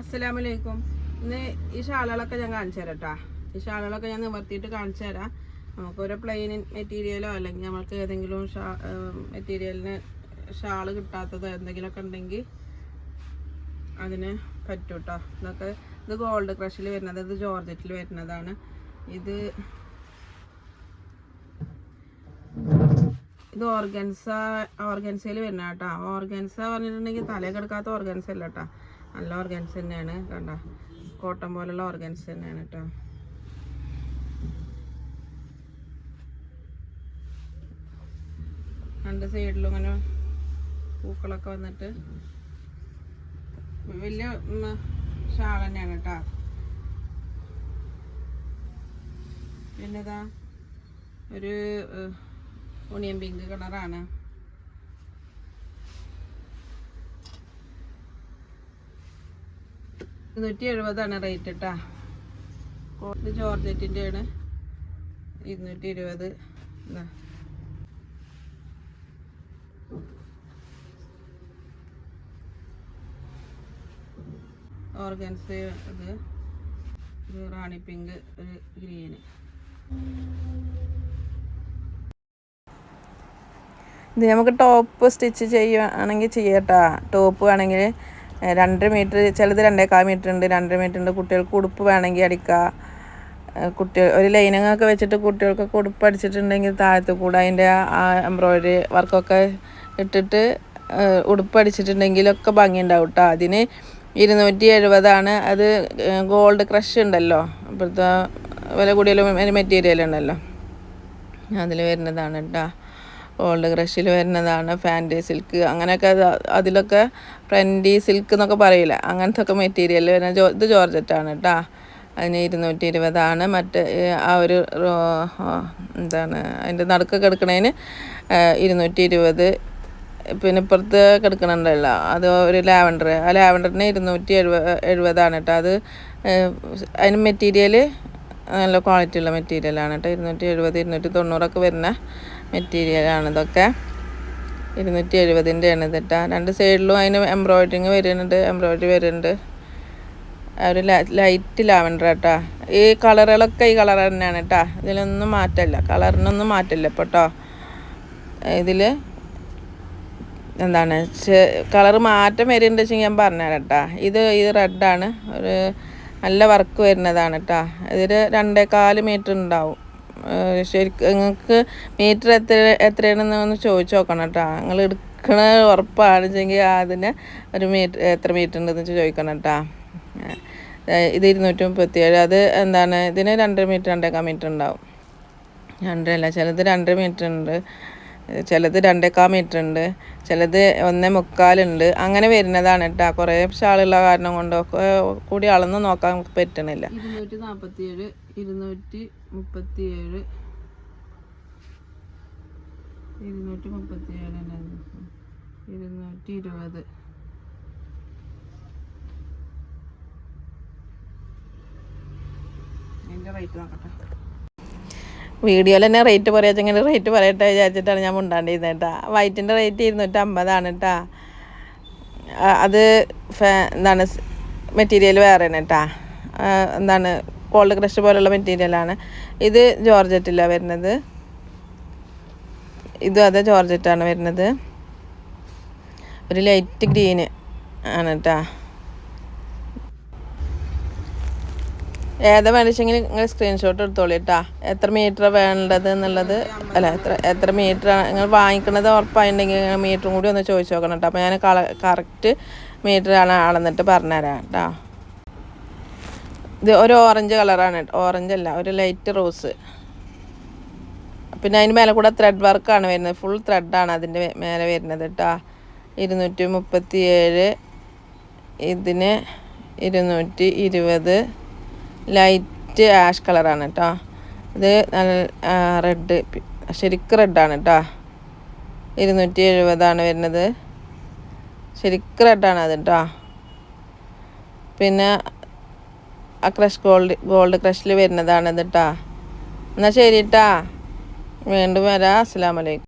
അസ്സലാമലൈക്കും. ഇന്ന് ഈ ഷാളുകളൊക്കെ ഞാൻ കാണിച്ചു തരാം കേട്ടോ. ഈ ഷാളുകളൊക്കെ ഞാൻ നിവർത്തിയിട്ട് കാണിച്ചു തരാം. നമുക്കൊരു പ്ലെയിൻ മെറ്റീരിയലോ അല്ലെങ്കിൽ നമുക്ക് ഏതെങ്കിലും മെറ്റീരിയലിന് ഷാള് കിട്ടാത്തതോ എന്തെങ്കിലുമൊക്കെ ഉണ്ടെങ്കിൽ അതിന് പറ്റും കേട്ടോ. ഇത് ഗോൾഡ് ക്രഷിൽ വരുന്നത്, ഇത് ജോർജറ്റിൽ വരുന്നതാണ്. ഇത് ഓർഗൻസയിൽ വരുന്ന കേട്ടോ. ഓർഗൻസ പറഞ്ഞിട്ടുണ്ടെങ്കിൽ തലയിൽ കിടക്കാത്ത ഓർഗൻസ അല്ല കേട്ടോ, നല്ല ഓർഗൻസ് തന്നെയാണ്. കണ്ട കോട്ടൺ പോലുള്ള ഓർഗൻസ് തന്നെയാണ് കേട്ടോ. രണ്ട് സൈഡിലും ഇങ്ങനെ പൂക്കളൊക്കെ വന്നിട്ട് വലിയ ഷാൾ തന്നെയാണ് കേട്ടോ. പിന്നെതാ ഒരു ഓണിയൻ പിങ്ക് കളറാണ്. $270 റേറ്റ് കേട്ടാ. ഇത് ജോർജറ്റിൻ്റെ ആണ്. 220. ഓർഗൻസ് ഇത് റാണി പിങ്ക്, ഒരു ഗ്രീന്. ഇത് നമുക്ക് ടോപ്പ് സ്റ്റിച്ച് ചെയ്യുകയാണെങ്കിൽ ചെയ്യട്ടാ. ടോപ്പ് വേണമെങ്കിൽ 2 മീറ്റർ, ചിലത് 2.25 മീറ്റർ ഉണ്ട്, 2 മീറ്റർ ഉണ്ട്. കുട്ടികൾക്ക് ഉടുപ്പ് വേണമെങ്കിൽ അടിക്കുക. ഒരു ലൈനിങ്ങൊക്കെ വെച്ചിട്ട് കുട്ടികൾക്കൊക്കെ ഉടുപ്പ് അടിച്ചിട്ടുണ്ടെങ്കിൽ താഴത്ത് കൂടെ അതിൻ്റെ ആ എംബ്രോയിഡറി വർക്കൊക്കെ ഇട്ടിട്ട് ഉടുപ്പ് അടിച്ചിട്ടുണ്ടെങ്കിലൊക്കെ ഭംഗി ഉണ്ടാവും കേട്ടോ. അതിന് 270. അത് ഗോൾഡ് ക്രഷ് ഉണ്ടല്ലോ, ഇപ്പോഴത്തെ വില കൂടിയ മെറ്റീരിയൽ ഉണ്ടല്ലോ, അതിൽ വരുന്നതാണ് കേട്ടോ. ഗോൾഡ് ക്രഷിൽ വരുന്നതാണ്. ഫാൻറ്റി സിൽക്ക് അങ്ങനെയൊക്കെ, അതിലൊക്കെ ഫ്രൻറ്റി സിൽക്ക് എന്നൊക്കെ പറയില്ല, അങ്ങനത്തെ ഒക്കെ മെറ്റീരിയൽ വരുന്ന ഇത് ജോർജറ്റാണ് കേട്ടോ. അതിന് 220. മറ്റ് ആ ഒരു എന്താണ് അതിൻ്റെ നടുക്കൊക്കെ എടുക്കണതിന് 220. പിന്നെ ഇപ്പുറത്ത് കിടക്കണുണ്ടല്ലോ, അത് ഒരു ലാവൻഡർ, ആ ലാവൻഡറിന് 270 കേട്ടോ. അത് അതിന് മെറ്റീരിയൽ നല്ല ക്വാളിറ്റി ഉള്ള മെറ്റീരിയലാണ് കേട്ടോ. 270, 290 വരുന്ന മെറ്റീരിയലാണ് ഇതൊക്കെ. 270 ആണ് കേട്ടോ. 2 സൈഡിലും അതിന് എംബ്രോയിഡറിങ് വരുന്നുണ്ട്. ഒരു ലൈറ്റ് ലാവൻഡർ കേട്ടോ. ഈ കളറുകളൊക്കെ ഈ കളർ തന്നെയാണ് കേട്ടോ. ഇതിലൊന്നും മാറ്റമില്ല, കളറിനൊന്നും മാറ്റമില്ല ഇപ്പോൾ കേട്ടോ. ഇതിൽ എന്താണ് കളറ് മാറ്റം വരുന്നുണ്ട് വെച്ചെങ്കിൽ ഞാൻ പറഞ്ഞുതരാം കേട്ടോ. ഇത് റെഡാണ്, ഒരു നല്ല വർക്ക് വരുന്നതാണ് കേട്ടോ. ഇതിൽ 2.25 മീറ്റർ ഉണ്ടാവും. ശരിക്കും നിങ്ങൾക്ക് മീറ്റർ എത്രയാണെന്ന് ഒന്ന് ചോദിച്ചു നോക്കണം കേട്ടോ. നിങ്ങൾ എടുക്കണ ഉറപ്പാണെച്ചെങ്കിൽ അതിന് ഒരു മീറ്റർ എത്ര മീറ്റർ ഉണ്ടെന്ന് ചോദിക്കണം കേട്ടോ. ഇത് 237. അത് എന്താണ് ഇതിന് 2 മീറ്റർ 2.25 മീറ്റർ ഉണ്ടാവും. 2 അല്ല, ചിലത് 2 മീറ്റർ ഉണ്ട്, ചിലത് 2.25 മീറ്റർ ഉണ്ട്, ചിലത് 1.25 ഉണ്ട്. അങ്ങനെ വരുന്നതാണ് കേട്ടോ. കുറേ ഷാളുള്ള കാരണം കൊണ്ടൊക്കെ കൂടി അളന്ന് നോക്കാൻ നമുക്ക് പറ്റണില്ല. 247, 237, 237, 220. അതിൻ്റെ റേറ്റ് നോക്കട്ടെ. വീഡിയോയിൽ തന്നെ റേറ്റ് പറയാച്ചെങ്കിൽ റേറ്റ് പറയട്ടെ വിചാരിച്ചിട്ടാണ് ഞാൻ മുണ്ടാണ്ടിരുന്നത് കേട്ടോ. വൈറ്റിൻ്റെ റേറ്റ് 250 കേട്ടോ. അത് എന്താണ് മെറ്റീരിയൽ വേറെയാണ് കേട്ടോ. എന്താണ് ഗോൾഡ് ക്രഷ് പോലുള്ള മെറ്റീരിയലാണ്. ഇത് ജോർജറ്റിലാണ് വരുന്നത്. ഇതും അതെ ജോർജറ്റാണ് വരുന്നത്. ഒരു ലൈറ്റ് ഗ്രീന് ആണ് കേട്ടോ. ഏതാ വേണ്ടിച്ചെങ്കിൽ നിങ്ങൾ സ്ക്രീൻഷോട്ട് എടുത്തോളൂ കേട്ടോ. എത്ര മീറ്റർ വേണ്ടത് എന്നുള്ളത്, അല്ല എത്ര മീറ്റർ നിങ്ങൾ വാങ്ങിക്കണത് ഉറപ്പായിട്ടുണ്ടെങ്കിൽ മീറ്ററും കൂടി ഒന്ന് ചോദിച്ചു നോക്കണം കേട്ടോ. അപ്പോൾ ഞാൻ കറക്റ്റ് മീറ്ററാണ് അളന്നിട്ട് പറഞ്ഞുതരാം കേട്ടോ. ഇത് ഒരു ഓറഞ്ച് കളറാണ്, ഓറഞ്ച് അല്ല, ഒരു ലൈറ്റ് റോസ്. പിന്നെ അതിന് മേലെ കൂടെ ത്രെഡ് വർക്കാണ് വരുന്നത്, ഫുൾ ത്രെഡാണ് അതിൻ്റെ മേലെ വരുന്നത് കേട്ടോ. 237. ഇതിന് 220. ലൈറ്റ് ആഷ് കളറാണ് കേട്ടോ. ഇത് നല്ല റെഡ്, ശരിക്കും റെഡാണ് കേട്ടോ. 270 വരുന്നത്. ശരിക്കും റെഡാണ് അത് കേട്ടോ. പിന്നെ ആ ഗോൾഡ് ക്രഷിൽ വരുന്നതാണ് ഇത് കേട്ടോ. എന്നാൽ ശരി കേട്ടോ, വീണ്ടും വരാം. അസ്സലാമു അലൈക്കും.